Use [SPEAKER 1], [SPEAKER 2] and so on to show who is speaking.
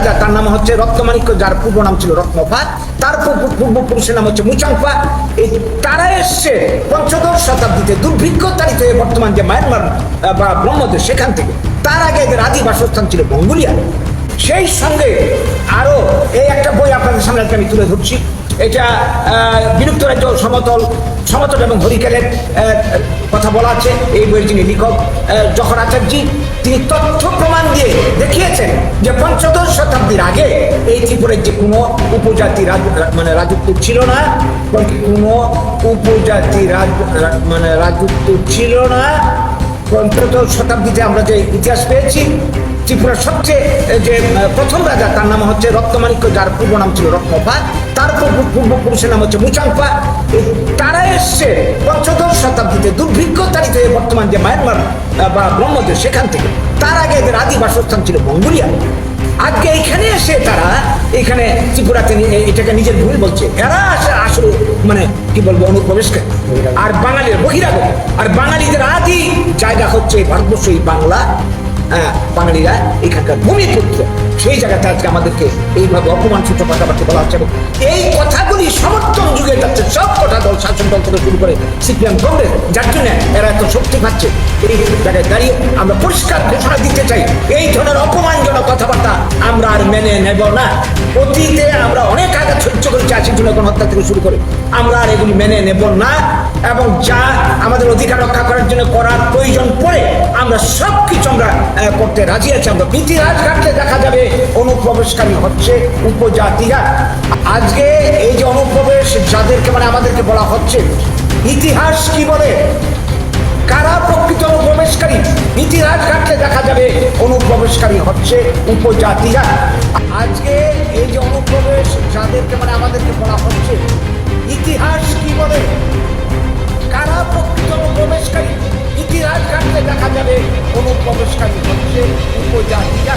[SPEAKER 1] রাজা, তার নাম হচ্ছে রত্নমাণিক্য, যার পূর্ব নাম ছিল রত্নপা, তার পূর্বপুরুষের নাম হচ্ছে মুচাংপা। এই তারা এসছে পঞ্চদশ শতাব্দীতে দুর্ভিক্ষ তাড়িত হয়ে বর্তমান যে মায়ানমার বা ব্রহ্মদেশ, সেখান থেকে। তার আগে এদের আদি বাসস্থান ছিল মঙ্গোলিয়া। সেই সঙ্গে আরো এই একটা বই আপনাদের সামনে আমি তুলে ধরছি। এটা বিলুপ্ত রাজ্য সমতল এবং হরিকেলের কথা বলা আছে। এই বইয়ের যিনি লেখক জহর আচার্য, তিনি তথ্য প্রমাণ দিয়ে দেখিয়েছেন যে পঞ্চদশ শতাব্দীর আগে এই ত্রিপুরার যে কোনো উপজাতি রাজত্ব ছিল না, কোনো উপজাতি রাজত্ব ছিল না। পঞ্চদশ শতাব্দীতে আমরা যে ইতিহাস পেয়েছি, ত্রিপুরার সবচেয়ে যে প্রথম রাজা, তার নাম হচ্ছে রত্নমাণিক্য, যার পূর্ব নাম ছিল রত্নপা, তার পূর্বপুরুষের নাম হচ্ছে মুচাংপা। তারা এসছে পঞ্চদশ শতাব্দীতে দুর্ভিক্ষ তাড়িত হয়ে বর্তমান যে মায়ানমার বা ব্রহ্মদেশ, সেখান থেকে। তার আগে এদের আদি বাসস্থান ছিল মঙ্গোলিয়া। আজকে এইখানে এসে তারা এখানে ত্রিপুরাতে এটাকে নিজের ভুল বলছে। এরা আসলে কি বলবো, অনুপ্রবেশকারী আর বাঙালির বহিরাগত। আর বাঙালিদের আদি জায়গা হচ্ছে ভারতবর্ষ, এই বাংলা। বাঙালিরা এখানকার ভূমিপুত্র। সেই জায়গাতে আজকে আমাদেরকে এইভাবে অপমানসূচক কথাবার্তা বলা হচ্ছে, এবং এই কথাগুলি সমর্থন যুগে যাচ্ছে সব কটা দল, শাসন দল থেকে শুরু করে সিপিএম, কংগ্রেস, যার জন্য এরা এত শক্তি পাচ্ছে। এই জায়গায় দাঁড়িয়ে আমরা পরিষ্কার ঘোষণা দিতে চাই, এই ধরনের অপমানজনক কথাবার্তা আমরা আর মেনে নেব না। অতীতে আমরা অনেক আগে সহ্য করেছি, ৮০ জনের গণহত্যা থেকে শুরু করে, আমরা আর এগুলি মেনে নেব না। এবং যা আমাদের অধিকার রক্ষা করার জন্য করার প্রয়োজন পড়ে আমরা সব কিছু আমরা করতে রাজি আছি। আমরা ইতিহাস ঘাটলে দেখা যাবে অনুপ্রবেশকারী হচ্ছে উপজাতিরা। আজকে এই যে অনুপ্রবেশ যাদেরকে আমাদেরকে বলা হচ্ছে, ইতিহাস কি বলে, কারা প্রকৃত অনুপ্রবেশকারী? ইতিহাস ঘাটলে দেখা যাবে অনুপ্রবেশকারী হচ্ছে উপজাতিরা। আজকে এই যে অনুপ্রবেশ যাদেরকে আমাদেরকে বলা হচ্ছে, ইতিহাস কি বলে, কারা প্রকৃত অনুপ্রবেশকারী? ইতিহাস ঘাটলে দেখা যাবে অনুপ্রবেশকারী হচ্ছে উপজাতিরা।